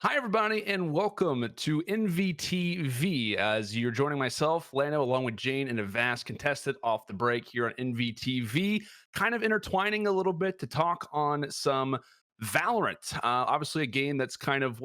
Hi, everybody, and welcome to NVTV. As you're joining myself, Lando, along with Jayne and Avast, contested off the break here on NVTV, kind of intertwining a little bit to talk on some Valorant. Obviously, a game that's kind of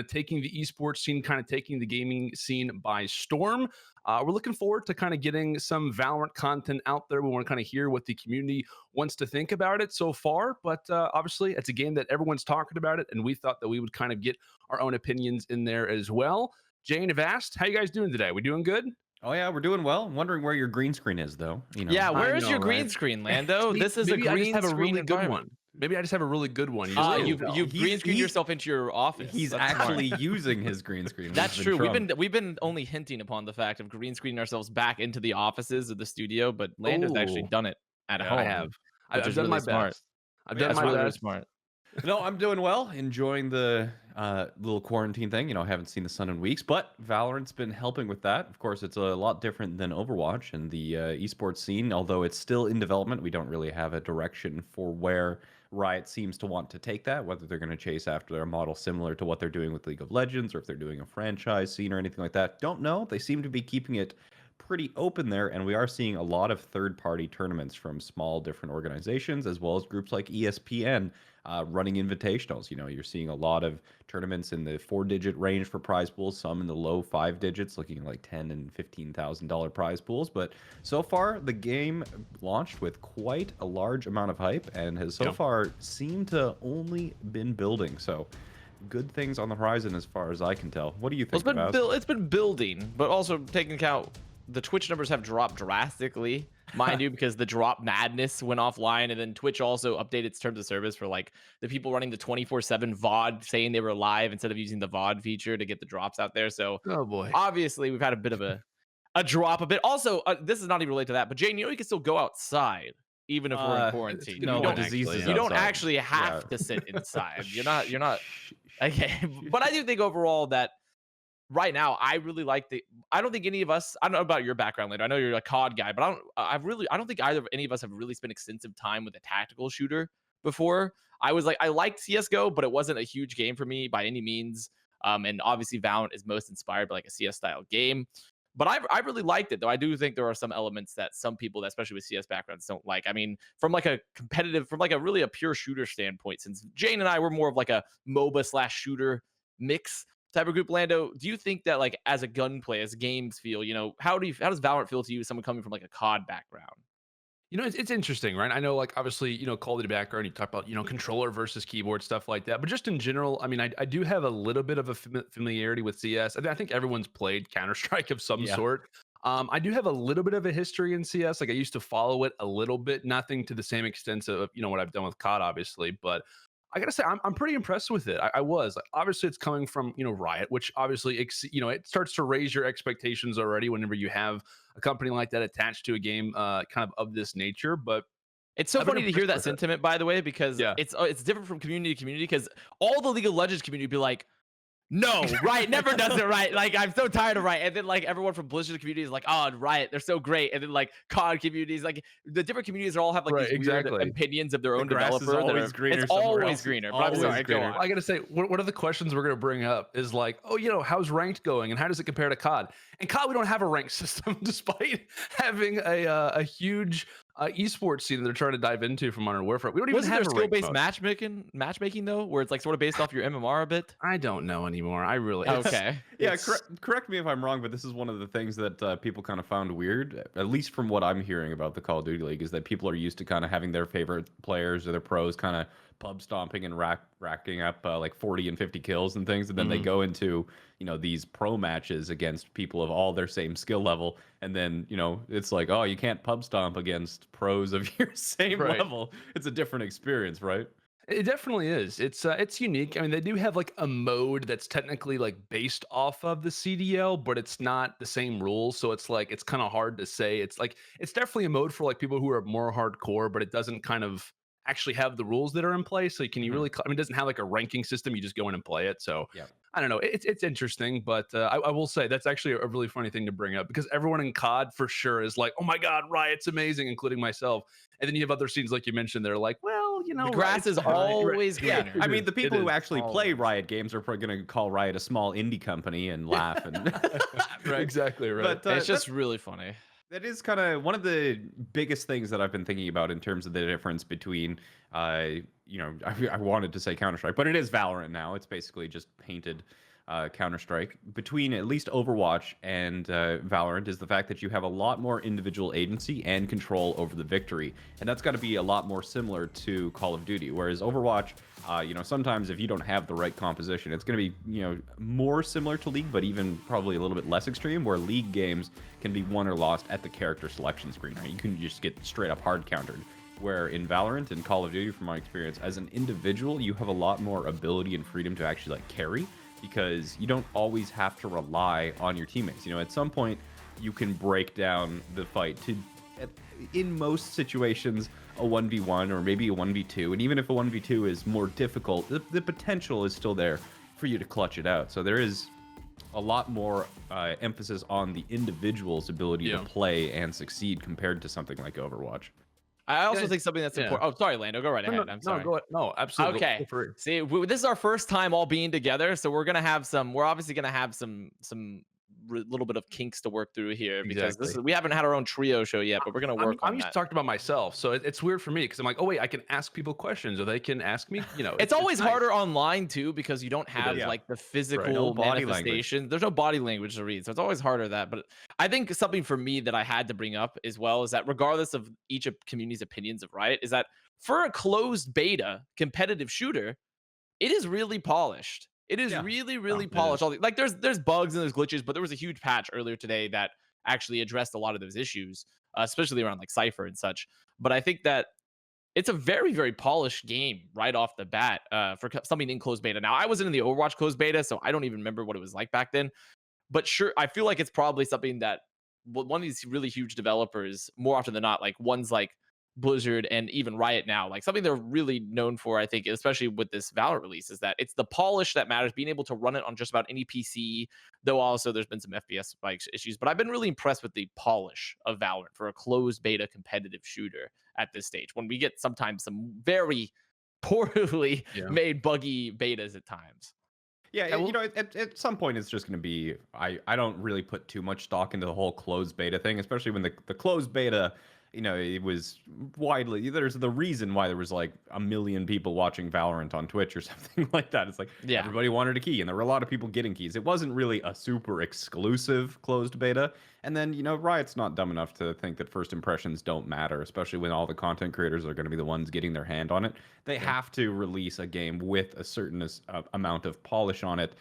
taking the esports scene, kind of taking the gaming scene by storm. We're looking forward to kind of getting some Valorant content out there. We want to kind of hear what the community wants to think about it so far. But obviously, it's a game that everyone's talking about it, and we thought that we would kind of get our own opinions in there as well. Jayne have asked, how you guys doing today? We doing good? Oh yeah, we're doing well. I'm wondering where your green screen is, though. Yeah, I where is know, your right? green screen, Lando? See, This is a maybe I just green have a screen really good environment. one. Maybe I just have a really good one. You just Uh, can't You've tell. you've green screened yourself into your office. He's That's smart. actually using his green screen. That's We've true. been We've been only hinting upon the fact of green screening ourselves back into the offices of the studio, but Lando's actually Oh, done it at yeah, I home, have. which I've is done really my smart. best. I've Yeah, done That's my really, really best. smart. No, I'm doing well. Enjoying the little quarantine thing. I haven't seen the sun in weeks, but Valorant's been helping with that. Of course, it's a lot different than Overwatch and the esports scene. Although it's still in development, we don't really have a direction for where Riot seems to want to take that. Whether they're going to chase after their model similar to what they're doing with League of Legends, or if they're doing a franchise scene or anything like that. Don't know. They seem to be keeping it pretty open there, and we are seeing a lot of third-party tournaments from small different organizations as well as groups like ESPN running invitationals. You're seeing a lot of tournaments in the four-digit range for prize pools, some in the low five digits, looking at like $10,000 and $15,000 prize pools. But so far, the game launched with quite a large amount of hype and has so Yeah. far seemed to only been building. So good things on the horizon as far as I can tell. What do you Well, think about? it's been building, but also taking account the Twitch numbers have dropped drastically, mind you, because the drop madness went offline, and then Twitch also updated its terms of service for like the people running the 24/7 VOD saying they were live instead of using the VOD feature to get the drops out there. So Oh boy. obviously we've had a bit of a drop a bit. Also, this is not even related to that, but Jane, you can still go outside even if we're in It's a quarantine. good No, You but point, don't actually, diseases you yeah. don't outside. actually have Yeah. to sit inside. You're not okay. But I do think overall that right now, I don't think any of us. I don't know about your background later. I know you're a COD guy, but I don't think either of any of us have really spent extensive time with a tactical shooter before. I liked CS:GO, but it wasn't a huge game for me by any means. And obviously, Valorant is most inspired by like a CS style game. But I really liked it though. I do think there are some elements that some people, especially with CS backgrounds, don't like. I mean, from like a really a pure shooter standpoint, since Jane and I were more of like a MOBA slash shooter mix type of group. Lando, do you think that like as a gunplay, as games feel, how does Valorant feel to you, someone coming from like a COD background? It's interesting, right? I know, like, obviously, Call of Duty background, you talk about, controller versus keyboard, stuff like that. But just in general, I mean, I do have a little bit of a familiarity with CS. I think everyone's played Counter-Strike of some Yeah. sort. I do have a little bit of a history in CS. Like, I used to follow it a little bit, nothing to the same extent of, what I've done with COD, obviously. But I gotta say, I'm pretty impressed with it. I was like, obviously it's coming from Riot, which obviously it starts to raise your expectations already whenever you have a company like that attached to a game kind of this nature. But It's so I've been funny to hear impressed that with it. sentiment, by the way, because Yeah. it's different from community to community. Because all the League of Legends community be like, no, Riot never does it right. Like, I'm so tired of Riot. And then like everyone from Blizzard community is like, oh, Riot, they're so great. And then like COD communities, like the different communities all have like Right, these weird exactly. opinions of their The own grass is developer that always are greener it's somewhere always else. greener. It's But I'm always sorry, go greener. on. I gotta say, one of the questions we're gonna bring up is like, oh, how's ranked going, and how does it compare to COD? And COD, we don't have a ranked system, despite having a huge esports scene that they're trying to dive into from Modern Warfare. We don't even Wasn't have there a ranked skill-based mode. matchmaking though, where it's like sort of based off your MMR a bit? I don't know anymore. I really Okay. Yeah, it's- correct me if I'm wrong, but this is one of the things that people kind of found weird, at least from what I'm hearing about the Call of Duty League, is that people are used to kind of having their favorite players or their pros kind of pub stomping and racking up like 40 and 50 kills and things, and then they Mhm. go into these pro matches against people of all their same skill level, and then it's like, oh, you can't pub stomp against pros of your same Right. level. It's a different experience, right? It definitely is. It's unique. I mean, they do have like a mode that's technically like based off of the CDL, but it's not the same rules. So it's like it's kind of hard to say. It's like it's definitely a mode for like people who are more hardcore, but it doesn't kind of actually have the rules that are in place. So can you Mhm. really? I mean, it doesn't have like a ranking system. You just go in and play it. So Yeah. I don't know. It's interesting, but I will say that's actually a really funny thing to bring up because everyone in COD for sure is like, "Oh my God, Riot's amazing," including myself. And then you have other scenes like you mentioned, they're like, "Well, you The know, grass Riot's is fine." Right. always Yeah, greener. I mean, the people who is actually play always. Riot Games are probably going to call Riot a small indie company and laugh and right. exactly right. But It's just really funny. that is kind of one of the biggest things that I've been thinking about in terms of the difference between, I wanted to say Counter Strike, but it is Valorant now. It's basically just painted Counter Strike. Between at least Overwatch and Valorant is the fact that you have a lot more individual agency and control over the victory, and that's got to be a lot more similar to Call of Duty. Whereas Overwatch, sometimes if you don't have the right composition, it's going to be, more similar to League, but even probably a little bit less extreme, where League games can be won or lost at the character selection screen, right? You can just get straight up hard countered. Where in Valorant and Call of Duty, from my experience, as an individual, you have a lot more ability and freedom to actually like carry, because you don't always have to rely on your teammates. At some point, you can break down the fight to, in most situations, a 1v1 or maybe a 1v2. And even if a 1v2 is more difficult, the potential is still there for you to clutch it out. So there is a lot more emphasis on the individual's ability to play and succeed compared to something like Overwatch. I also Yeah, think something that's yeah. important. Oh, sorry, Lando. Go right No, ahead. no, I'm no, sorry. go ahead. No, absolutely. Okay. Feel free. See, this is our first time all being together, so we're gonna have some. We're obviously gonna have some little bit of kinks to work through here because Exactly. we haven't had our own trio show yet, but we're gonna work I'm on used to that. talking about myself, so it's weird for me because I'm like, oh wait, I can ask people questions, or they can ask me. It's always nice. harder online too because you don't have is. like the No physical body language. manifestation. There's no body language to read, so it's always harder that. But I think something for me that I had to bring up as well is that regardless of each of community's opinions of Riot, is that for a closed beta competitive shooter, it is really polished. It is Yeah. really, No, really it polished. is. Like there's bugs and there's glitches, but there was a huge patch earlier today that actually addressed a lot of those issues, especially around like Cypher and such. But I think that it's a very, very polished game right off the bat for something in closed beta. Now, I wasn't in the Overwatch closed beta, so I don't even remember what it was like back then. But sure, I feel like it's probably something that one of these really huge developers, more often than not, like ones like Blizzard and even Riot now, like something they're really known for, I think, especially with this Valorant release, is that it's the polish that matters, being able to run it on just about any PC, though also there's been some FPS spikes issues. But I've been really impressed with the polish of Valorant for a closed beta competitive shooter at this stage, when we get sometimes some very poorly Yeah. made buggy betas at times. Yeah, Yeah, well- at some point it's just going to be. I don't really put too much stock into the whole closed beta thing, especially when the closed beta, it was widely. There's the reason why there was like 1 million people watching Valorant on Twitch or something like that. It's like Yeah. everybody wanted a key, and there were a lot of people getting keys. It wasn't really a super exclusive closed beta. And then, Riot's not dumb enough to think that first impressions don't matter, especially when all the content creators are going to be the ones getting their hand on it. They have to release a game with a certain amount of polish on it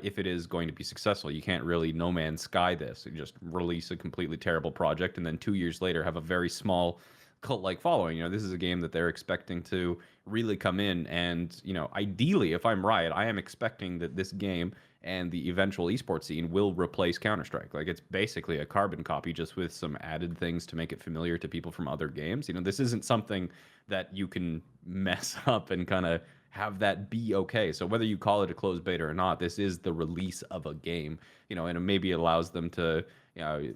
if it is going to be successful. You can't really No Man's Sky this. You just release a completely terrible project and then 2 years later have a very small cult-like following. This is a game that they're expecting to really come in, and ideally, if I'm Riot, I am expecting that this game and the eventual esports scene will replace Counter-Strike. Like, it's basically a carbon copy, just with some added things to make it familiar to people from other games. This isn't something that you can mess up and kind of have that be okay. So whether you call it a closed beta or not, this is the release of a game, and it maybe allows them to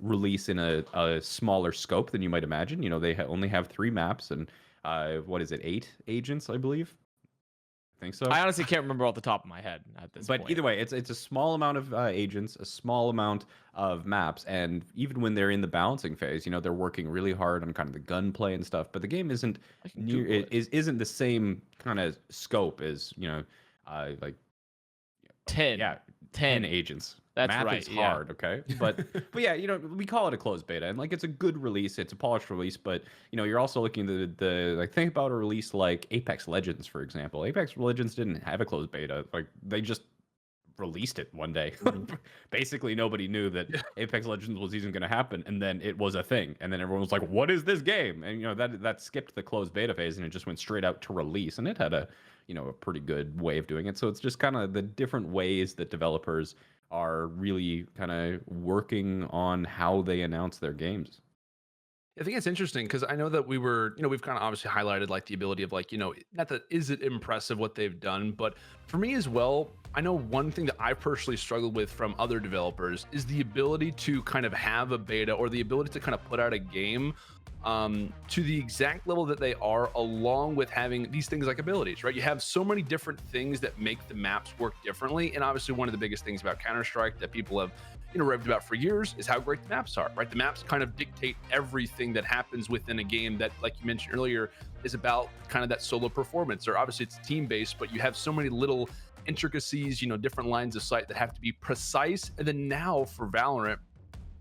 release in a smaller scope than you might imagine. They only have 3 maps and what is it, 8 agents, I believe. I think so. I honestly can't remember off the top of my head at this point. But either way, it's a small amount of agents, a small amount of maps, and even when they're in the balancing phase, they're working really hard on kind of the gunplay and stuff. But the game isn't isn't the same kind of scope as like 10. yeah, 10 agents. That's Math right, is yeah. hard, okay? But yeah, we call it a closed beta, and like it's a good release, it's a polished release, but you're also looking at the like, think about a release like Apex Legends, for example. Apex Legends didn't have a closed beta. Like, they just released it one day. Basically, nobody knew that Apex Legends was even going to happen, and then it was a thing, and then everyone was like, "What is this game?" And that skipped the closed beta phase, and it just went straight out to release, and it had a a pretty good way of doing it. So it's just kind of the different ways that developers are really kind of working on how they announce their games. I think it's interesting because I know that we were, we've kind of obviously highlighted like the ability of like, not that is it impressive what they've done, but for me as well, I know one thing that I personally struggled with from other developers is the ability to kind of have a beta or the ability to kind of put out a game to the exact level that they are, along with having these things like abilities, right? You have so many different things that make the maps work differently. And obviously, one of the biggest things about Counter-Strike that people have raved about for years is how great the maps are, right? The maps kind of dictate everything that happens within a game that, like you mentioned earlier, is about kind of that solo performance, or obviously it's team based, but you have so many little intricacies, different lines of sight that have to be precise. And then now for Valorant,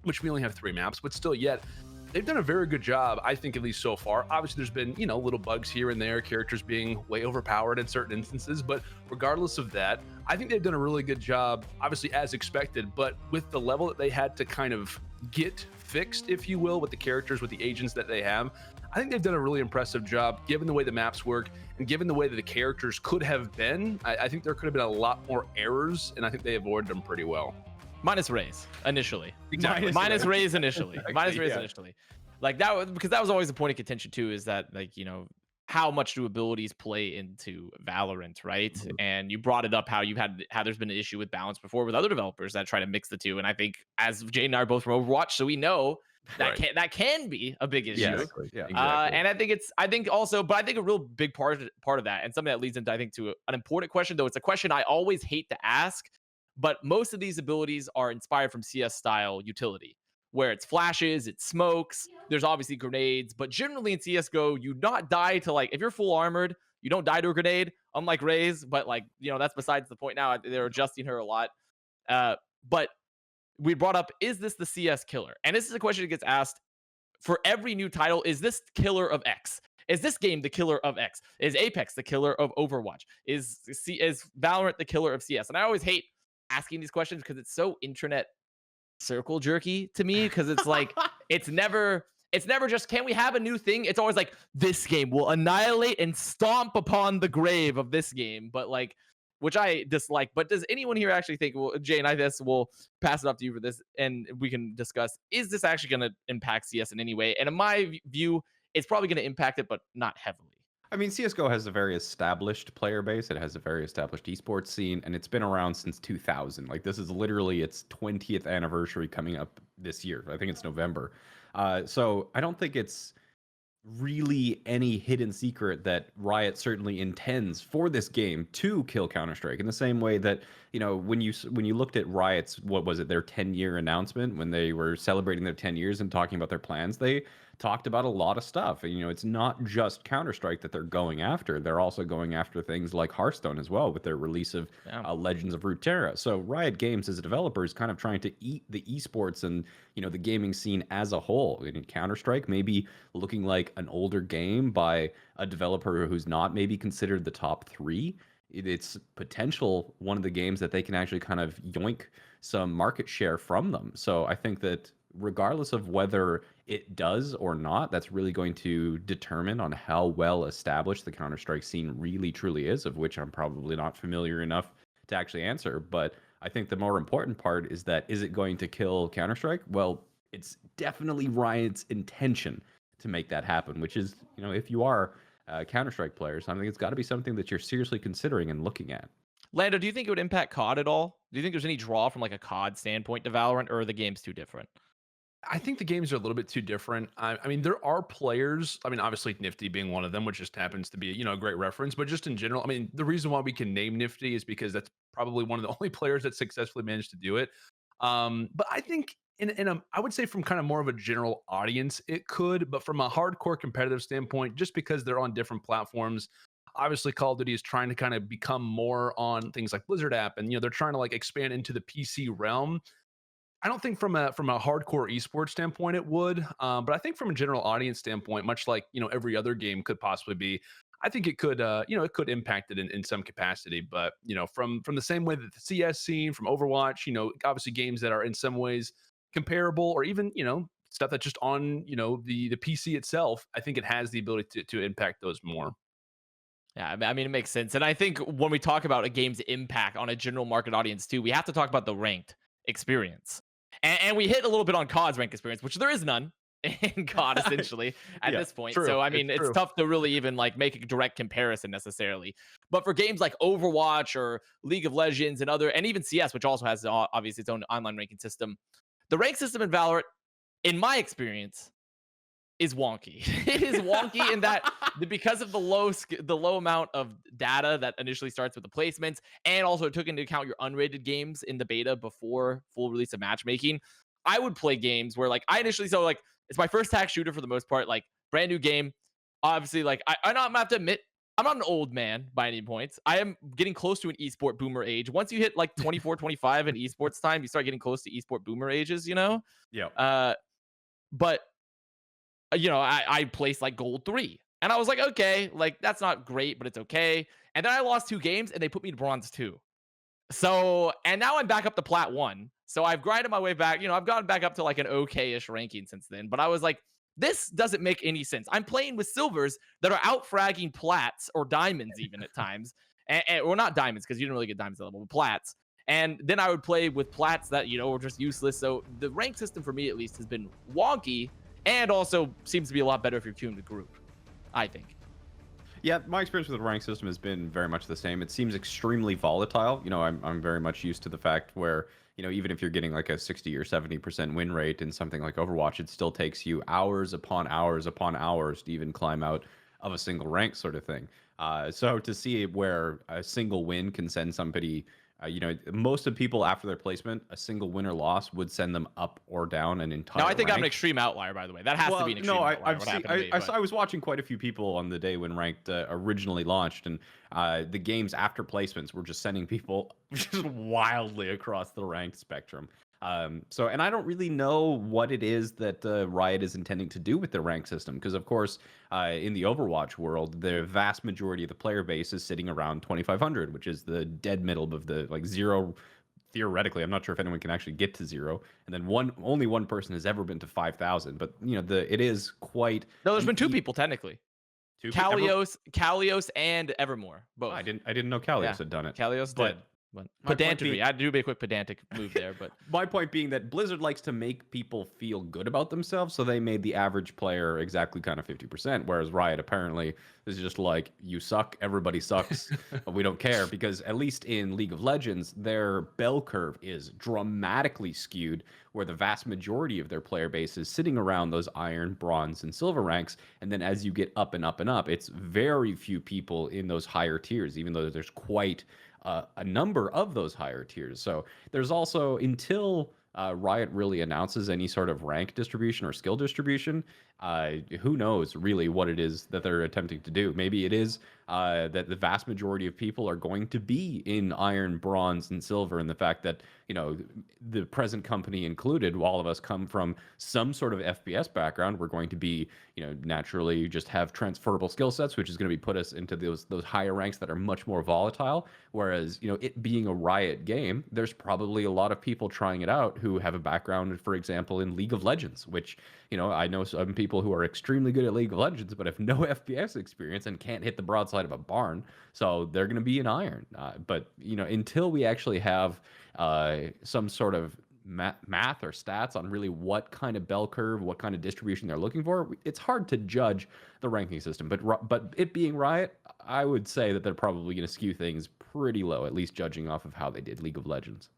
which we only have 3 maps, but still yet they've done a very good job, I think, at least so far. Obviously, there's been, little bugs here and there, characters being way overpowered in certain instances, but regardless of that, I think they've done a really good job, obviously as expected, but with the level that they had to kind of get fixed, if you will, with the characters, with the agents that they have, I think they've done a really impressive job, given the way the maps work and given the way that the characters could have been. I think there could have been a lot more errors, and I think they avoided them pretty well. Minus Raze initially. Exactly. Minus Raze initially. Minus Raze Yeah. initially. Like that was because that was always a point of contention too, is that like, how much do abilities play into Valorant, right? Mhm. And you brought it up how there's been an issue with balance before with other developers that try to mix the two. And I think as Jayne and I are both from Overwatch, so we know that Right. that can be a big issue. Yes. Yeah. Exactly. And I think also, but I think a real big part of that, and something that leads into I think to an important question, though it's a question I always hate to ask, but most of these abilities are inspired from CS style utility, where it's flashes, it's smokes, there's obviously grenades, but generally in CS:GO, you not die to like if you're full armored, you don't die to a grenade, unlike Raze, but like that's besides the point now. They're adjusting her a lot. But we brought up, is this the CS killer? And this is a question that gets asked for every new title. Is this killer of X? Is this game the killer of X? Is Apex the killer of Overwatch? Is Valorant the killer of CS? And I always hate asking these questions because it's so internet circle jerky to me, because it's like it's never just, can we have a new thing? It's always like, this game will annihilate and stomp upon the grave of this game, but like, which I dislike. But does anyone here actually think, well, Jayne, I guess we'll pass it up to you for this and we can discuss, is this actually going to impact CS in any way? And in my view, it's probably going to impact it, but not heavily. I mean, CSGO has a very established player base. It has a very established esports scene, and it's been around since 2000. Like, this is literally its 20th anniversary coming up this year. I think it's November. So I don't think it's really any hidden secret that Riot certainly intends for this game to kill Counter-Strike, in the same way that, when you looked at Riot's, what was it, their 10-year announcement, when they were celebrating their 10 years and talking about their plans, they talked about a lot of stuff. It's not just Counter-Strike that they're going after. They're also going after things like Hearthstone as well, with their release of Legends of Runeterra. So Riot Games as a developer is kind of trying to eat the esports and the gaming scene as a whole. Counter-Strike maybe looking like an older game by a developer who's not maybe considered the top 3. It's potential one of the games that they can actually kind of yoink some market share from them. So I think that regardless of whether it does or not, that's really going to determine on how well established the Counter-Strike scene really truly is, of which I'm probably not familiar enough to actually answer. But I think the more important part is that, is it going to kill Counter-Strike? Well, it's definitely Riot's intention to make that happen, which is, if you are Counter-Strike players, I think it's got to be something that you're seriously considering and looking at. Lando, do you think it would impact COD at all? Do you think there's any draw from like a COD standpoint to Valorant, or are the games too different? I think the games are a little bit too different. I mean, there are players. I mean, obviously Nifty being one of them, which just happens to be, a great reference. But just in general, I mean, the reason why we can name Nifty is because that's probably one of the only players that successfully managed to do it. But I think I would say from kind of more of a general audience, it could. But from a hardcore competitive standpoint, just because they're on different platforms, obviously Call of Duty is trying to kind of become more on things like Blizzard app, and they're trying to like expand into the PC realm. I don't think from a hardcore esports standpoint it would, but I think from a general audience standpoint, much like every other game could possibly be, I think it could it could impact it in some capacity. But from the same way that the CS scene, from Overwatch, obviously games that are in some ways comparable, or even stuff that's just on the PC itself, I think it has the ability to impact those more. Yeah, I mean, it makes sense. And I think when we talk about a game's impact on a general market audience too, we have to talk about the ranked experience. And we hit a little bit on COD's ranked experience, which there is none. in COD essentially at Yeah, this point. true. So I mean, It's it's true. tough to really even like make a direct comparison necessarily. But for games like Overwatch or League of Legends and other, and even CS, which also has obviously its own online ranking system, the rank system in Valorant, in my experience, is wonky. It is wonky in that because of the low amount of data that initially starts with the placements, and also took into account your unrated games in the beta before full release of matchmaking. I would play games where like I initially like it's my first tax shooter for the most part, like brand new game. Obviously, like I'm gonna have to admit I'm not an old man by any points. I am getting close to an esport boomer age. Once you hit like 24, 25 in esports time, you start getting close to esport boomer ages, you know? Yeah. But I placed like gold 3. And I was like, okay, like that's not great, but it's okay. And then I lost 2 games and they put me to bronze 2. So, and now I'm back up to plat 1. So I've grinded my way back. I've gotten back up to like an okay-ish ranking since then. But I was like, this doesn't make any sense. I'm playing with silvers that are out fragging plats or diamonds even at times. Or not diamonds, because you didn't really get diamonds at level, but plats. And then I would play with plats that, were just useless. So the rank system for me at least has been wonky, and also seems to be a lot better if you're queuing the group, I think. Yeah, my experience with the rank system has been very much the same. It seems extremely volatile. I'm very much used to the fact where, even if you're getting like a 60 or 70% win rate in something like Overwatch, it still takes you hours upon hours upon hours to even climb out of a single rank sort of thing. So to see where a single win can send somebody, most of people after their placement, a single win or loss would send them up or down an entire Now, I think I'm an rank. extreme outlier, by the way. That has to be an extreme outlier. I've seen, I was watching quite a few people on the day when ranked originally launched, and the games after placements were just sending people just wildly across the ranked spectrum. And I don't really know what it is that Riot is intending to do with their rank system, because of course, in the Overwatch world, the vast majority of the player base is sitting around 2,500, which is the dead middle of the like zero. Theoretically, I'm not sure if anyone can actually get to 0, and then only one person has ever been to 5,000. But it is quite. No, there's been 2 people technically. Kalios and Evermore, both. Oh, I didn't know Kalios had done it. Kalios but did. Pedantry. I had to do a quick pedantic move there, but my point being that Blizzard likes to make people feel good about themselves, so they made the average player exactly kind of 50%, whereas Riot apparently is just like, you suck, everybody sucks, we don't care, because at least in League of Legends, their bell curve is dramatically skewed, where the vast majority of their player base is sitting around those iron, bronze, and silver ranks, and then as you get up and up and up, it's very few people in those higher tiers, even though there's quite a number of those higher tiers. So there's also, until Riot really announces any sort of rank distribution or skill distribution, who knows really what it is that they're attempting to do. Maybe it is that the vast majority of people are going to be in iron, bronze, and silver, and the fact that, the present company included, all of us come from some sort of FPS background. We're going to be, naturally just have transferable skill sets, which is going to be put us into those higher ranks that are much more volatile. Whereas, it being a Riot game, there's probably a lot of people trying it out who have a background, for example, in League of Legends, which, I know some people who are extremely good at League of Legends, but have no FPS experience and can't hit the broadside of a barn. So they're going to be in iron. But, until we actually have some sort of math or stats on really what kind of bell curve, what kind of distribution they're looking for, it's hard to judge the ranking system. But it being Riot, I would say that they're probably going to skew things pretty low, at least judging off of how they did League of Legends.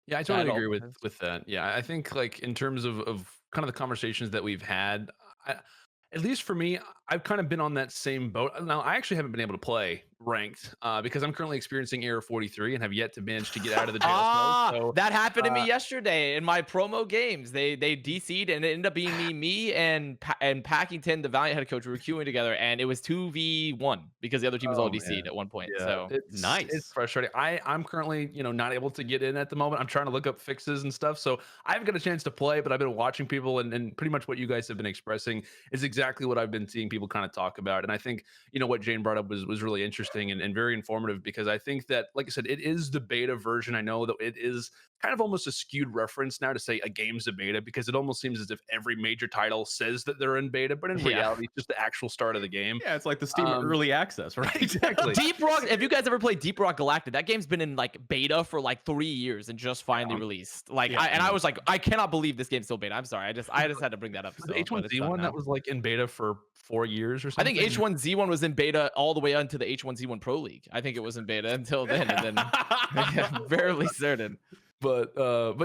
Yeah, I totally agree with that. Yeah, I think like in terms of kind of the conversations that we've had, at least for me, I've kind of been on that same boat. Now, I actually haven't been able to play ranked because I'm currently experiencing error 43 and have yet to manage to get out of the jail cell. So, that happened to me yesterday in my promo games. They DC'd and it ended up being me and Packington, the Valiant head coach, we were queuing together, and it was 2v1 because the other team was all DC'd at one point. Yeah, so it's nice. It's frustrating. I'm currently, not able to get in at the moment. I'm trying to look up fixes and stuff. So I haven't got a chance to play, but I've been watching people, and pretty much what you guys have been expressing is exactly what I've been seeing people kind of talk about. And I think, what Jayne brought up was really interesting. interesting and very informative because I think that, like I said, it is the beta version. I know that it is kind of almost a skewed reference now to say a game's a beta because it almost seems as if every major title says that they're in beta, but in Yeah. reality, it's just the actual start of the game. Yeah, it's like the Steam early access, right? Exactly. Deep Rock. If you guys ever played Deep Rock Galactic, that game's been in like beta for like 3 years and just finally released. Like, Yeah, I was like, I cannot believe this game's still beta. I'm sorry. I just had to bring that up. Was So, the but it's H1Z1 done that now. was like in beta for 4 years or I something? think H1Z1 was in beta all the way onto the H1Z1 Pro League. I think it was in beta until then, and then barely certain. But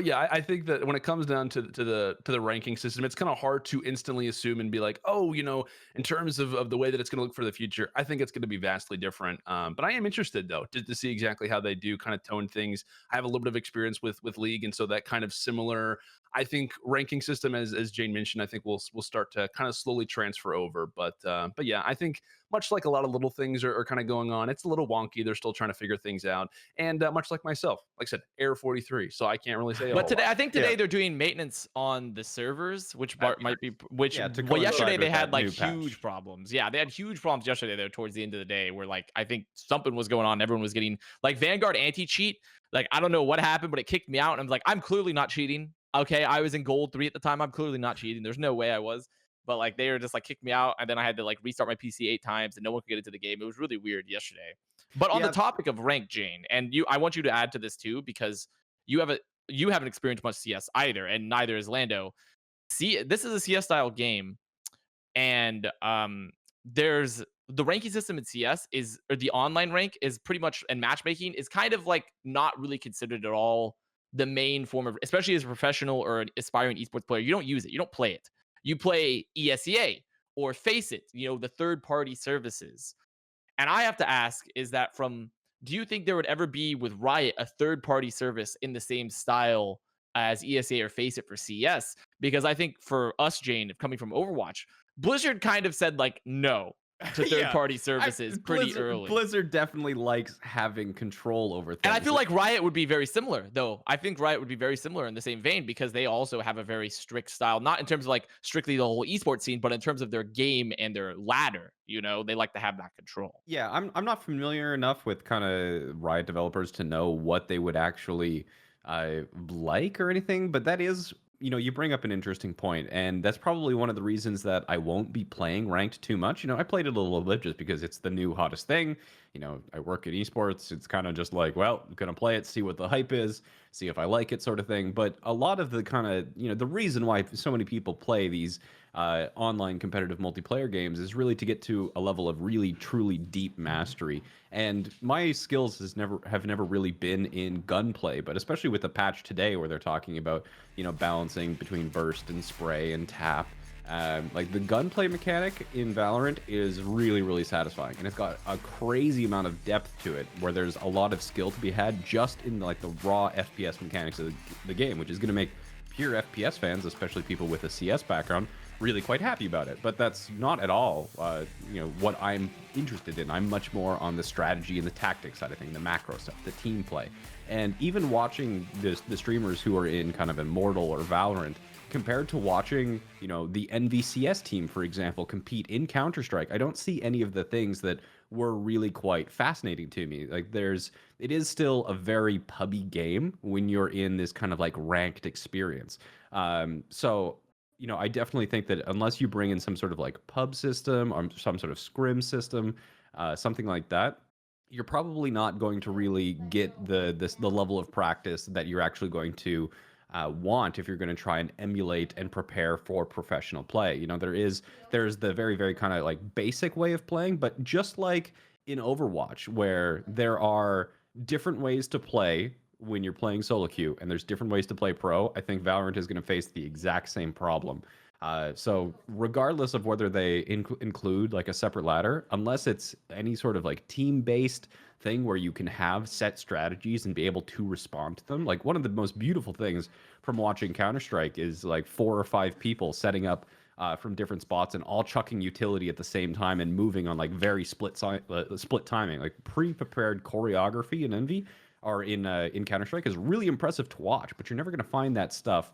yeah, I think that when it comes down to the ranking system, it's kind of hard to instantly assume and be like, oh, in terms of the way that it's going to look for the future, I think it's going to be vastly different. But I am interested though to see exactly how they do kind of tone things. I have a little bit of experience with League, and so that kind of similar, I think, ranking system, as Jayne mentioned, I think we'll start to kind of slowly transfer over. But yeah, I think much like a lot of little things are kind of going on, it's a little wonky. They're still trying to figure things out. And much like myself, like I said, Air 43. So I can't really say. But today, lot. I think today they're doing maintenance on the servers, which might be Yeah, to well, coincide yesterday they with had that like new patch. huge problems. Yeah, they had huge problems yesterday there towards the end of the day where like I think something was going on. Everyone was getting like Vanguard anti-cheat. Like I don't know what happened, but it kicked me out. And I'm like, I'm clearly not cheating. Okay, I was in gold 3 at the time. I'm clearly not cheating. There's no way I was. But like they were just like kicked me out, and then I had to like restart my PC 8 times, and no one could get into the game. It was really weird yesterday. But on the topic of rank, Jayne, and I want you to add to this too because you haven't experienced much CS either, and neither is Lando. See, this is a CS style game, and there's the ranking system in CS or the online rank is pretty much, and matchmaking is kind of like not really considered at all the main form of, especially as a professional or an aspiring esports player. You don't use it. You don't play it. You play ESEA or Face It, the third party services. And I have to ask, do you think there would ever be with Riot a third party service in the same style as ESA or Face It for CS? Because I think for us, Jayne, coming from Overwatch, Blizzard kind of said like no to third party services pretty early. Blizzard definitely likes having control over things. And I feel like Riot would be very similar, though. I think Riot would be very similar in the same vein because they also have a very strict style, not in terms of like strictly the whole esports scene, but in terms of their game and their ladder. They like to have that control. Yeah, I'm not familiar enough with kind of Riot developers to know what they would actually like or anything, but that is, you bring up an interesting point, and that's probably one of the reasons that I won't be playing ranked too much. I played it a little bit just because it's the new hottest thing. I work in esports. It's kind of just like, well, I'm gonna play it, see what the hype is, see if I like it, sort of thing. But a lot of the kind of, the reason why so many people play these online competitive multiplayer games is really to get to a level of really truly deep mastery. And my skills have never really been in gunplay, but especially with the patch today where they're talking about balancing between burst and spray and tap. Like the gunplay mechanic in Valorant is really, really satisfying, and it's got a crazy amount of depth to it where there's a lot of skill to be had just in like the raw FPS mechanics of the game, which is going to make pure FPS fans, especially people with a CS background, really quite happy about it. But that's not at all what I'm interested in. I'm much more on the strategy and the tactics side of things, the macro stuff, the team play. And even watching the streamers who are in kind of Immortal or Valorant, compared to watching, the NVCS team, for example, compete in Counter-Strike, I don't see any of the things that were really quite fascinating to me. Like it is still a very pubby game when you're in this kind of like ranked experience. So I definitely think that unless you bring in some sort of like pub system or some sort of scrim system, something like that, you're probably not going to really get the level of practice that you're actually going to want if you're going to try and emulate and prepare for professional play. There's the very, very kind of like basic way of playing, but just like in Overwatch, where there are different ways to play when you're playing solo queue, and there's different ways to play pro, I think Valorant is going to face the exact same problem. So regardless of whether they include like a separate ladder, unless it's any sort of like team-based thing where you can have set strategies and be able to respond to them. Like one of the most beautiful things from watching Counter-Strike is like 4 or 5 people setting up from different spots and all chucking utility at the same time and moving on like very split timing. Like pre-prepared choreography in Envy or in Counter-Strike is really impressive to watch, but you're never going to find that stuff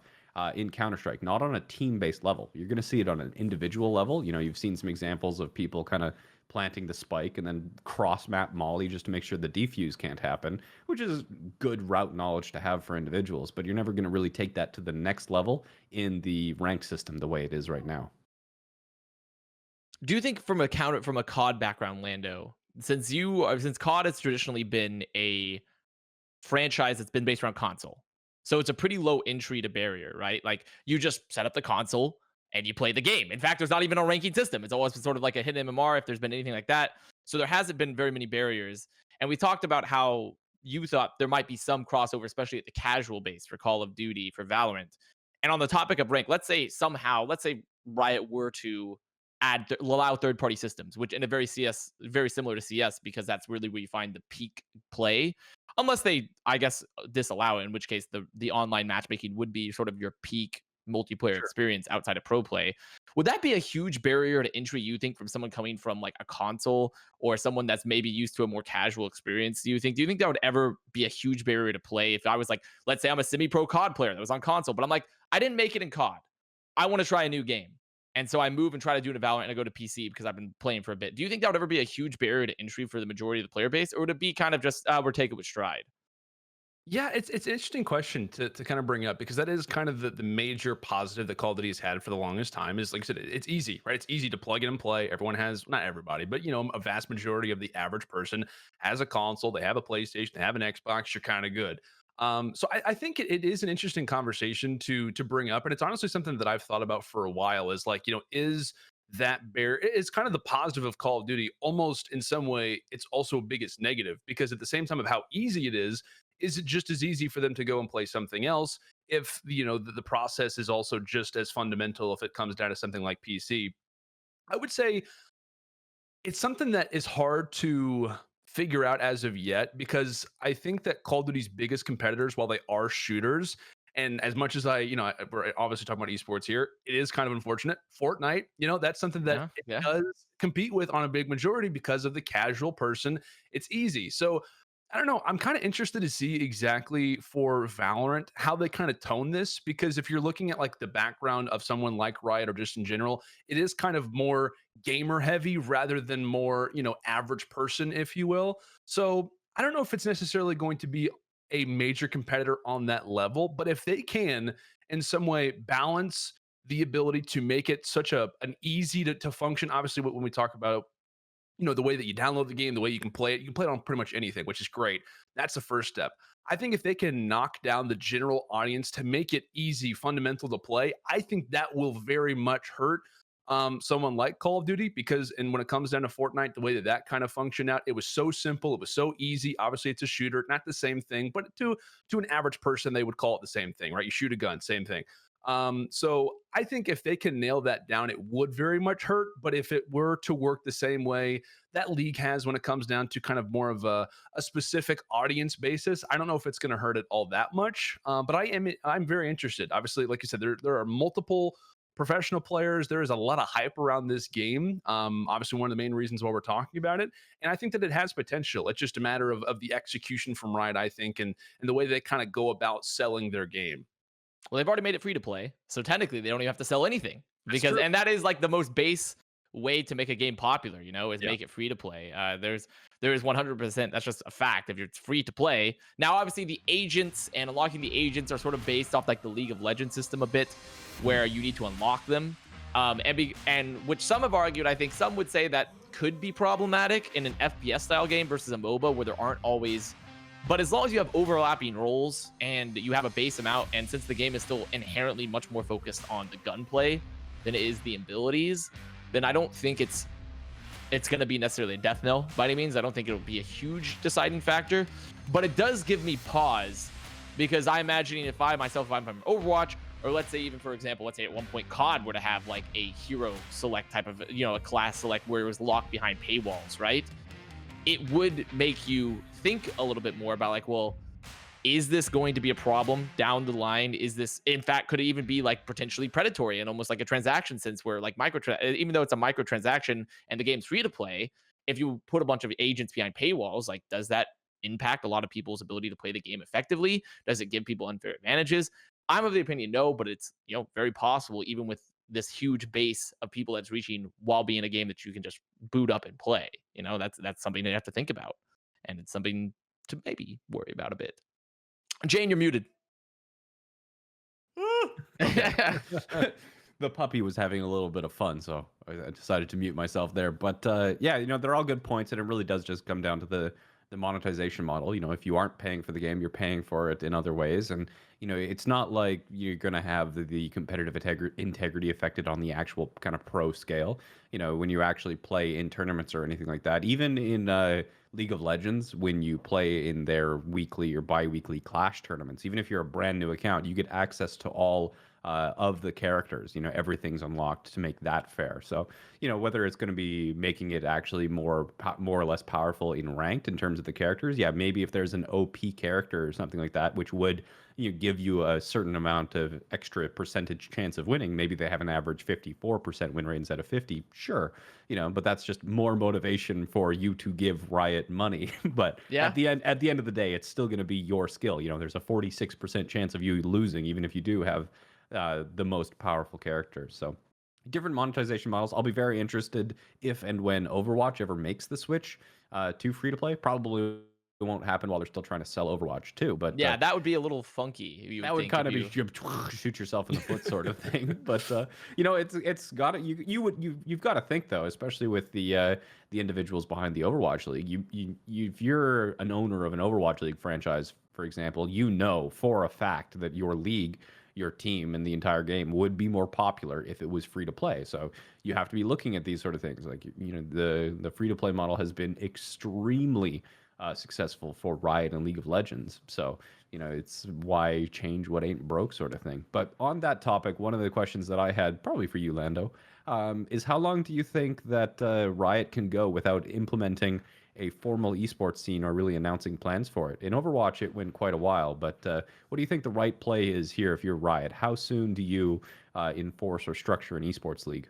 in Counter-Strike, not on a team-based level. You're going to see it on an individual level. You've seen some examples of people kind of planting the spike and then cross map molly just to make sure the defuse can't happen, which is good route knowledge to have for individuals. But you're never going to really take that to the next level in the ranked system the way it is right now. Do you think from a COD background, Lando, since COD has traditionally been a franchise that's been based around console. So it's a pretty low entry to barrier, right? Like you just set up the console and you play the game. In fact, there's not even a ranking system. It's always been sort of like a hidden MMR if there's been anything like that. So there hasn't been very many barriers. And we talked about how you thought there might be some crossover, especially at the casual base for Call of Duty, for Valorant. And on the topic of rank, let's say Riot were to allow third-party systems, which in a very similar to CS, because that's really where you find the peak play, unless they, I guess, disallow it, in which case the online matchmaking would be sort of your peak multiplayer Sure. experience outside of pro play. Would that be a huge barrier to entry, you think, from someone coming from like a console or someone that's maybe used to a more casual experience? Do you think that would ever be a huge barrier to play? If I was like, let's say I'm a semi-pro COD player that was on console, but I'm like, I didn't make it in COD. I want to try a new game. And so I move and try to do it in Valorant and I go to PC because I've been playing for a bit. Do you think that would ever be a huge barrier to entry for the majority of the player base? Or would it be kind of just, we're taking it with stride? Yeah, it's an interesting question to kind of bring up because that is kind of the major positive that Call of Duty has had for the longest time is like I said, it's easy, right? It's easy to plug in and play. Everyone has, not everybody, but a vast majority of the average person has a console, they have a PlayStation, they have an Xbox, you're kind of good. So I think it is an interesting conversation to bring up, and it's honestly something that I've thought about for a while. Is like, is that bear? It's kind of the positive of Call of Duty. Almost in some way, it's also biggest negative because at the same time of how easy it is it just as easy for them to go and play something else if the process is also just as fundamental if it comes down to something like PC? I would say it's something that is hard to figure out as of yet because I think that Call of Duty's biggest competitors, while they are shooters, and as much as we're obviously talking about esports here, it is kind of unfortunate. Fortnite, that's something that Yeah, it yeah. does compete with on a big majority because of the casual person. It's easy. So I don't know. I'm kind of interested to see exactly for Valorant how they kind of tone this because if you're looking at like the background of someone like Riot or just in general, it is kind of more gamer heavy rather than more, average person, if you will. So I don't know if it's necessarily going to be a major competitor on that level, but if they can in some way balance the ability to make it such an easy to function, obviously when we talk about the way that you download the game, the way you can play it on pretty much anything, which is great. That's the first step. I think if they can knock down the general audience to make it easy, fundamental to play, I think that will very much hurt someone like Call of Duty because, and when it comes down to Fortnite, the way that kind of functioned out, it was so simple, it was so easy. Obviously, it's a shooter, not the same thing, but to an average person, they would call it the same thing, right? You shoot a gun, same thing. So I think if they can nail that down, it would very much hurt. But if it were to work the same way that league has when it comes down to kind of more of a specific audience basis, I don't know if it's going to hurt it all that much. But I'm very interested. Obviously, like you said, there are multiple professional players. There is a lot of hype around this game. Obviously, one of the main reasons why we're talking about it, and I think that it has potential. It's just a matter of the execution from Riot, I think, and the way they kind of go about selling their game. Well, they've already made it free to play, so technically they don't even have to sell anything That's because, true. and that is like the most base way to make a game popular, is Yeah. make it free to play. There is 100%. That's just a fact. If it's free to play, now obviously the agents and unlocking the agents are sort of based off like the League of Legends system a bit, where you need to unlock them, and which some have argued. I think some would say that could be problematic in an FPS style game versus a MOBA where there aren't always, but as long as you have overlapping roles and you have a base amount, and since the game is still inherently much more focused on the gunplay than it is the abilities, then I don't think it's going to be necessarily a death knell by any means. I don't think it'll be a huge deciding factor, but it does give me pause because I'm imagining if I'm from Overwatch, or let's say even for example, let's say at one point COD were to have like a hero select type of, a class select where it was locked behind paywalls, right? It would make you think a little bit more about like, well, is this going to be a problem down the line? Is this, in fact, could it even be like potentially predatory and almost like a transaction sense where like even though it's a microtransaction and the game's free to play, if you put a bunch of agents behind paywalls, like does that impact a lot of people's ability to play the game effectively? Does it give people unfair advantages? I'm of the opinion no, but it's very possible even with this huge base of people that's reaching while being a game that you can just boot up and play. That's something you have to think about, and it's something to maybe worry about a bit. Jayne, you're muted. The puppy was having a little bit of fun, so I decided to mute myself there. But yeah, they're all good points, and it really does just come down to the monetization model. If you aren't paying for the game, you're paying for it in other ways, and it's not like you're gonna have the competitive integrity affected on the actual kind of pro scale. When you actually play in tournaments or anything like that, even in League of Legends, when you play in their weekly or bi-weekly Clash tournaments, even if you're a brand new account, you get access to all of the characters. Everything's unlocked to make that fair. So, whether it's going to be making it actually more or less powerful in ranked in terms of the characters, yeah, maybe if there's an OP character or something like that, which would give you a certain amount of extra percentage chance of winning. Maybe they have an average 54% win rate instead of 50. Sure, but that's just more motivation for you to give Riot money. But Yeah. at the end of the day, it's still going to be your skill. There's a 46% chance of you losing, even if you do have the most powerful characters. So different monetization models. I'll be very interested if and when Overwatch ever makes the switch to free to play. Probably won't happen while they're still trying to sell Overwatch too. But Yeah, that would be a little funky. that would kind of be shoot yourself in the foot sort of thing. But it's got to you've got to think though, especially with the individuals behind the Overwatch League. If you're an owner of an Overwatch League franchise, for example, for a fact that your league, your team, and the entire game would be more popular if it was free to play. So you have to be looking at these sort of things. Like the free to play model has been extremely successful for Riot and League of Legends. So it's why change what ain't broke sort of thing. But on that topic, one of the questions that I had, probably for you, Lando, is how long do you think that Riot can go without implementing a formal esports scene or really announcing plans for it? In Overwatch, it went quite a while, but what do you think the right play is here if you're Riot? How soon do you enforce or structure an esports league?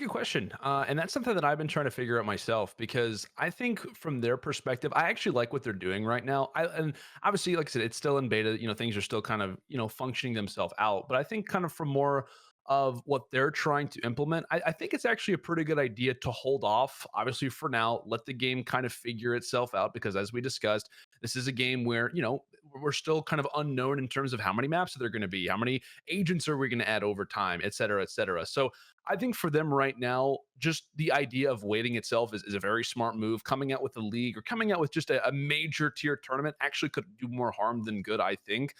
Good question. And that's something that I've been trying to figure out myself, because I think from their perspective, I actually like what they're doing right now. And obviously, like I said, it's still in beta. Things are still kind of, functioning themselves out. But I think kind of from more of what they're trying to implement, I think it's actually a pretty good idea to hold off, obviously, for now, let the game kind of figure itself out. Because as we discussed, this is a game where, we're still kind of unknown in terms of how many maps are there going to be, how many agents are we going to add over time, et cetera, et cetera. So I think for them right now, just the idea of waiting itself is a very smart move. Coming out with a league or coming out with just a major tier tournament actually could do more harm than good, I think.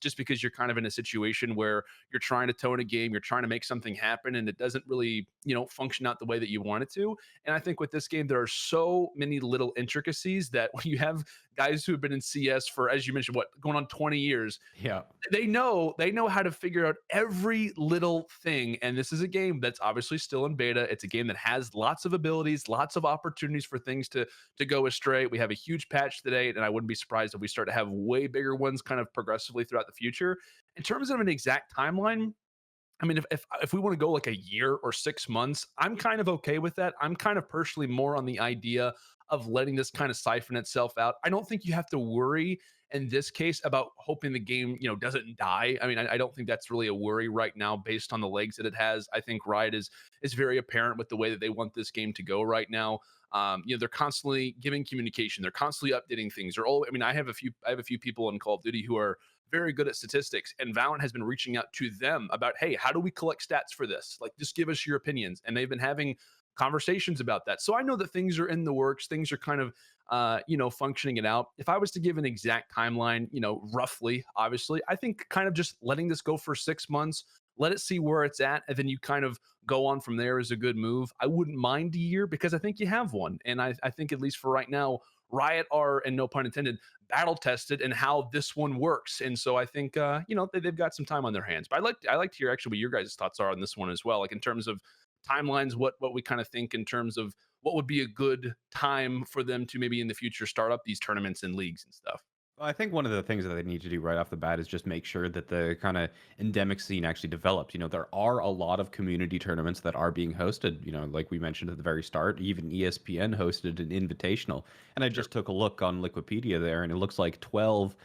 Just because you're kind of in a situation where you're trying to tone a game, you're trying to make something happen, and it doesn't really, function out the way that you want it to. And I think with this game, there are so many little intricacies that when you have guys who have been in CS for, as you mentioned, going on 20 years, Yeah. they know how to figure out every little thing. And this is a game that's obviously still in beta. It's a game that has lots of abilities, lots of opportunities for things to go astray. We have a huge patch today, and I wouldn't be surprised if we start to have way bigger ones kind of progressively throughout the future. In terms of an exact timeline, I mean, if we want to go like a year or 6 months, I'm kind of okay with that. I'm kind of personally more on the idea of letting this kind of siphon itself out. I don't think you have to worry in this case about hoping the game, doesn't die. I mean, I don't think that's really a worry right now based on the legs that it has. I think Riot is very apparent with the way that they want this game to go right now. They're constantly giving communication. They're constantly updating things. I have a few people in Call of Duty who are very good at statistics, and Valorant has been reaching out to them about, hey, how do we collect stats for this? Like, just give us your opinions. And they've been having conversations about that. So I know that things are in the works. Things are kind of, functioning it out. If I was to give an exact timeline, roughly, obviously, I think kind of just letting this go for 6 months, let it see where it's at, and then you kind of go on from there is a good move. I wouldn't mind a year because I think you have one. And I think, at least for right now, Riot are, and no pun intended, battle tested and how this one works. And so I think they've got some time on their hands. But I like to hear actually what your guys' thoughts are on this one as well, like in terms of timelines, what we kind of think in terms of what would be a good time for them to maybe in the future start up these tournaments and leagues and stuff. I think one of the things that they need to do right off the bat is just make sure that the kind of endemic scene actually develops. There are a lot of community tournaments that are being hosted, like we mentioned at the very start. Even ESPN hosted an invitational. And I just took a look on Wikipedia there, and it looks like 12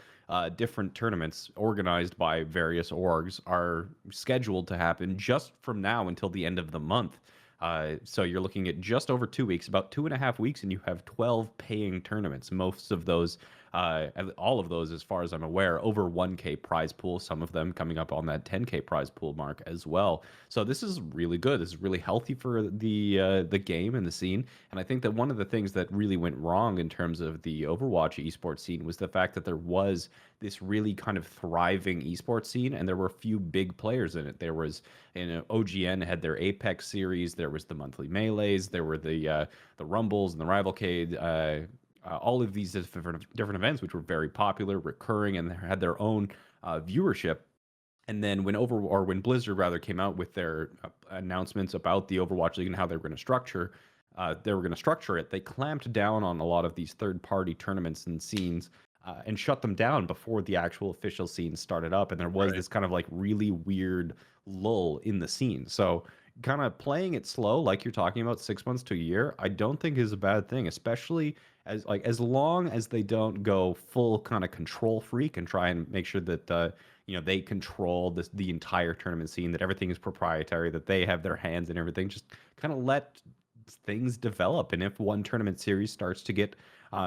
different tournaments organized by various orgs are scheduled to happen just from now until the end of the month. So you're looking at just over 2 weeks, about 2.5 weeks, and you have 12 paying tournaments. Most of those, all of those, as far as I'm aware, over 1K prize pool. Some of them coming up on that 10K prize pool mark as well. So this is really good. This is really healthy for the game and the scene. And I think that one of the things that really went wrong in terms of the Overwatch esports scene was the fact that there was this really kind of thriving esports scene, and there were a few big players in it. There was, OGN had their Apex series. There was the monthly melees. There were the Rumbles and the Rivalcade. All of these different events, which were very popular, recurring, and had their own viewership. And then when Blizzard rather came out with their announcements about the Overwatch League and how they were going to structure it, they clamped down on a lot of these third-party tournaments and scenes and shut them down before the actual official scene started up. And there was this kind of like really weird lull in the scene. So kind of playing it slow, like you're talking about, 6 months to a year, I don't think is a bad thing, especially as long as they don't go full kind of control freak and try and make sure that they control the entire tournament scene, that everything is proprietary, that they have their hands in everything. Just kind of let things develop. And if one tournament series starts to get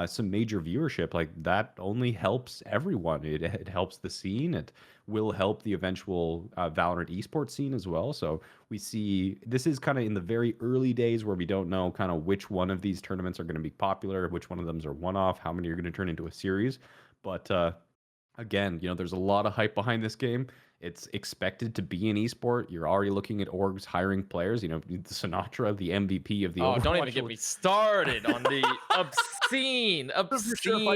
some major viewership, like that only helps everyone. It helps the scene. It will help the eventual Valorant esports scene as well. So we see this is kind of in the very early days where we don't know kind of which one of these tournaments are going to be popular, which one of them are one-off, how many are going to turn into a series. But again, there's a lot of hype behind this game. It's expected to be an esport. You're already looking at orgs hiring players. Sinatra, the MVP of the Oh, don't Overwatch even get me started on the obscene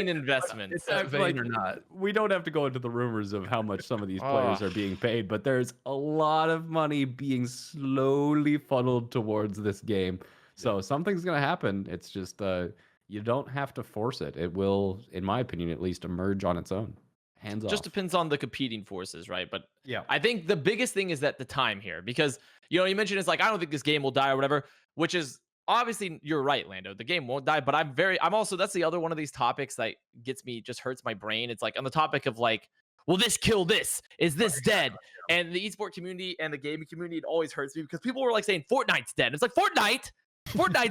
investments. It's that vain or not. We don't have to go into the rumors of how much some of these players are being paid, but there's a lot of money being slowly funneled towards this game. So something's going to happen. It's just you don't have to force it. It will, in my opinion, at least emerge on its own. Hands off. Just depends on the competing forces, right? But yeah, I think the biggest thing is that the time here, because you mentioned it's like, I don't think this game will die or whatever, which is obviously you're right, Lando. The game won't die, but I'm also, that's the other one of these topics that just hurts my brain. It's like on the topic of like, will this kill this? Is this dead? And the esport community and the gaming community, it always hurts me because people were like saying Fortnite's dead. It's like, Fortnite's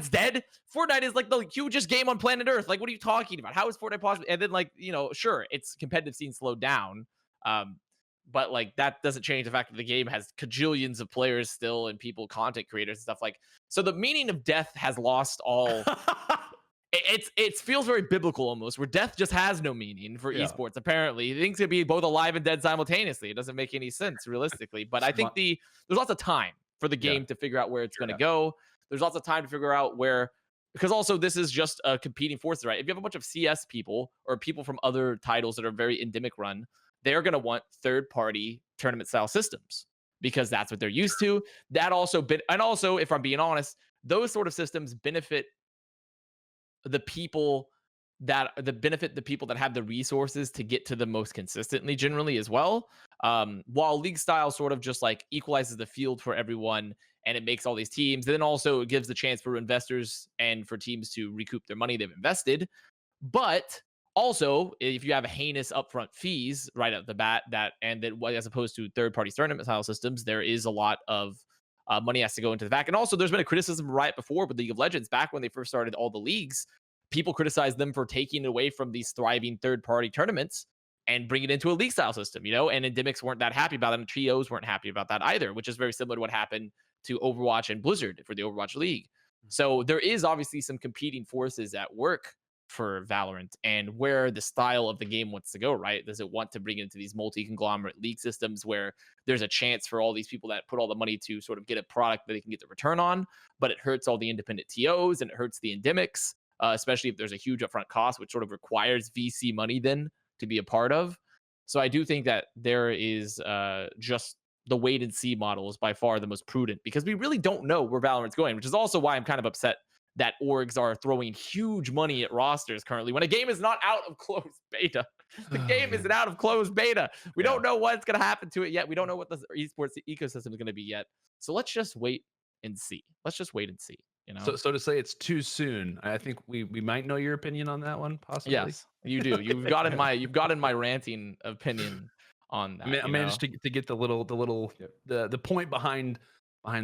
dead. Fortnite is like the hugest game on planet Earth. Like, what are you talking about? How is Fortnite possible? And then, like, sure, its competitive scene slowed down. But like that doesn't change the fact that the game has cajillions of players still and content creators and stuff like. So the meaning of death has lost all. It feels very biblical almost, where death just has no meaning for esports. Apparently, things can be both alive and dead simultaneously. It doesn't make any sense realistically. But I think there's lots of time for the game to figure out where it's going to go. There's lots of time to figure out where, because also this is just a competing force, right? If you have a bunch of CS people or people from other titles that are very endemic run, they're going to want third-party tournament style systems because that's what they're used to. That also, and also, if I'm being honest, those sort of systems benefit the people that have the resources to get to the most consistently generally as well. While league style sort of just like equalizes the field for everyone and it makes all these teams, then also it gives the chance for investors and for teams to recoup their money they've invested. But also, if you have heinous upfront fees right at the bat, as opposed to third-party tournament style systems, there is a lot of money has to go into the back. And also, there's been a criticism right before with League of Legends, back when they first started all the leagues. People criticized them for taking away from these thriving third-party tournaments and bring it into a league style system, and endemics weren't that happy about it, and trios weren't happy about that either, which is very similar to what happened to Overwatch and Blizzard for the Overwatch League. So there is obviously some competing forces at work for Valorant and where the style of the game wants to go, right? Does it want to bring it into these multi-conglomerate league systems where there's a chance for all these people that put all the money to sort of get a product that they can get the return on, but it hurts all the independent TOs and it hurts the endemics, especially if there's a huge upfront cost, which sort of requires VC money then to be a part of. So I do think that there is just the wait and see model is by far the most prudent because we really don't know where Valorant's going, which is also why I'm kind of upset that orgs are throwing huge money at rosters currently when a game is not out of closed beta. The game isn't out of closed beta. We don't know what's going to happen to it yet. We don't know what the esports ecosystem is going to be yet. So let's just wait and see. You know. So to say it's too soon, I think we might know your opinion on that one, possibly. Yes, you do. You've gotten my ranting opinion on that. I You managed know. to get the point behind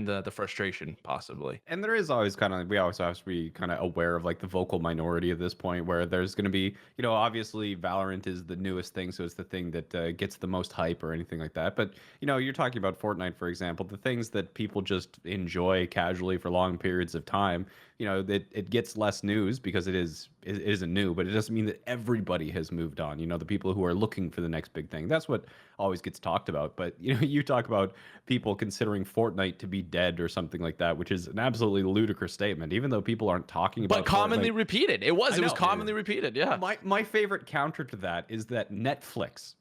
the frustration, possibly. And there is always kind of, we always have to be kind of aware of like the vocal minority at this point, where there's going to be, obviously Valorant is the newest thing, so it's the thing that gets the most hype or anything like that. But you're talking about Fortnite, for example, the things that people just enjoy casually for long periods of time. That it gets less news because it isn't new, but it doesn't mean that everybody has moved on. The people who are looking for the next big thing, that's what always gets talked about. But you talk about people considering Fortnite to be dead or something like that, which is an absolutely ludicrous statement, even though people aren't talking about But commonly Fortnite. repeated. It was know. commonly repeated. Yeah. My favorite counter to that is that Netflix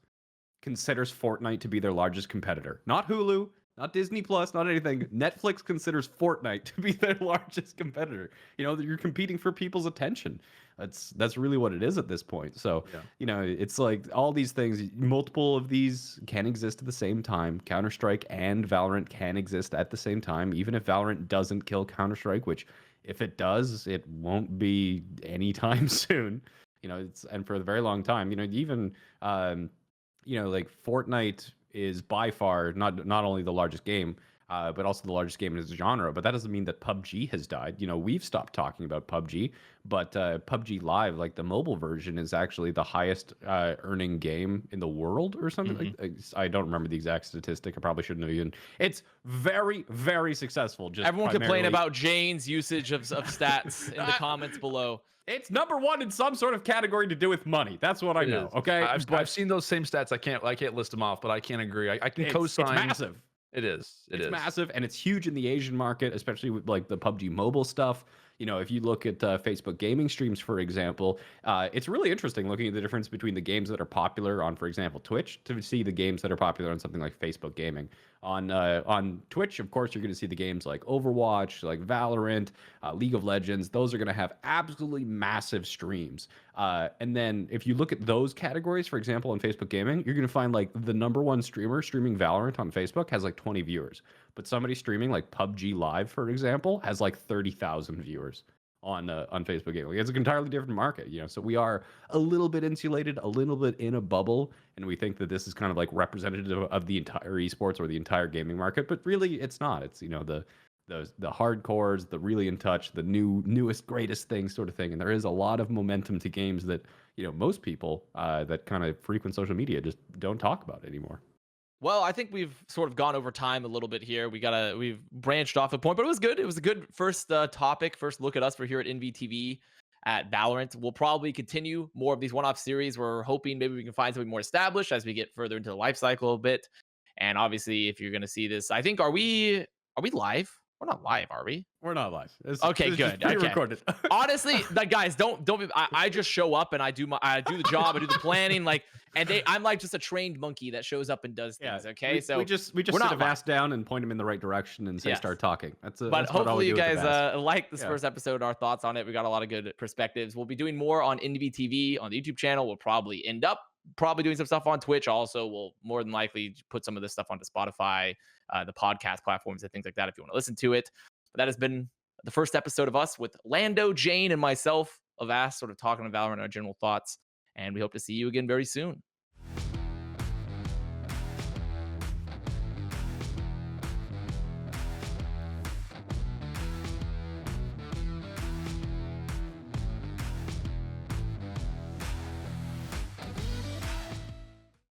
considers Fortnite to be their largest competitor. Not Hulu, not Disney Plus, not anything. Netflix considers Fortnite to be their largest competitor. You're competing for people's attention. That's really what it is at this point. So, it's like all these things, multiple of these can exist at the same time. Counter-Strike and Valorant can exist at the same time, even if Valorant doesn't kill Counter-Strike, which if it does, it won't be anytime soon. And for a very long time, even like Fortnite is by far not only the largest game, but also the largest game in its genre. But that doesn't mean that PUBG has died. We've stopped talking about PUBG, but PUBG Live, like the mobile version, is actually the highest earning game in the world or something. I don't remember the exact statistic. I probably shouldn't have even. It's very, very successful. Just Everyone complain about Jayne's usage of stats in the comments below. It's number one in some sort of category to do with money. That's what I know. Okay, I've seen those same stats. I can't list them off, but I can't agree. I can co-sign. It's massive. It's massive, and it's huge in the Asian market, especially with like the PUBG mobile stuff. If you look at Facebook gaming streams, for example, it's really interesting looking at the difference between the games that are popular on, for example, Twitch, to see the games that are popular on something like Facebook gaming. On Twitch, of course, you're going to see the games like Overwatch, like Valorant, League of Legends. Those are going to have absolutely massive streams. And then if you look at those categories, for example, on Facebook gaming, you're going to find like the number one streamer streaming Valorant on Facebook has like 20 viewers. But somebody streaming like PUBG Live, for example, has like 30,000 viewers on Facebook gaming. It's an entirely different market, So we are a little bit insulated, a little bit in a bubble, and we think that this is kind of like representative of the entire esports or the entire gaming market, but really it's not. It's the hardcores, the really in touch, the newest greatest thing sort of thing. And there is a lot of momentum to games that most people that kind of frequent social media just don't talk about anymore. Well, I think we've sort of gone over time a little bit here. We've branched off a point, but it was good. It was a good first topic, first look at us for here at NVTV at Valorant. We'll probably continue more of these one-off series. We're hoping maybe we can find something more established as we get further into the life cycle a bit. And obviously, if you're going to see this, I think, are we live? We're not live, are we? We're not live. Okay, good. Okay. Pre-recorded. Honestly, like guys, don't be. I just show up and I do the job, I do the planning, like, and I'm like just a trained monkey that shows up and does things. Yeah, okay, we just sit Avast down and point him in the right direction and say start talking. But hopefully you guys like this first episode, our thoughts on it. We got a lot of good perspectives. We'll be doing more on NVTV on the YouTube channel. We'll probably end up doing some stuff on Twitch. Also, we'll more than likely put some of this stuff onto Spotify, the podcast platforms and things like that if you want to listen to it. But that has been the first episode of us with Lando, Jayne, and myself, Avast, sort of talking about Valorant and our general thoughts. And we hope to see you again very soon.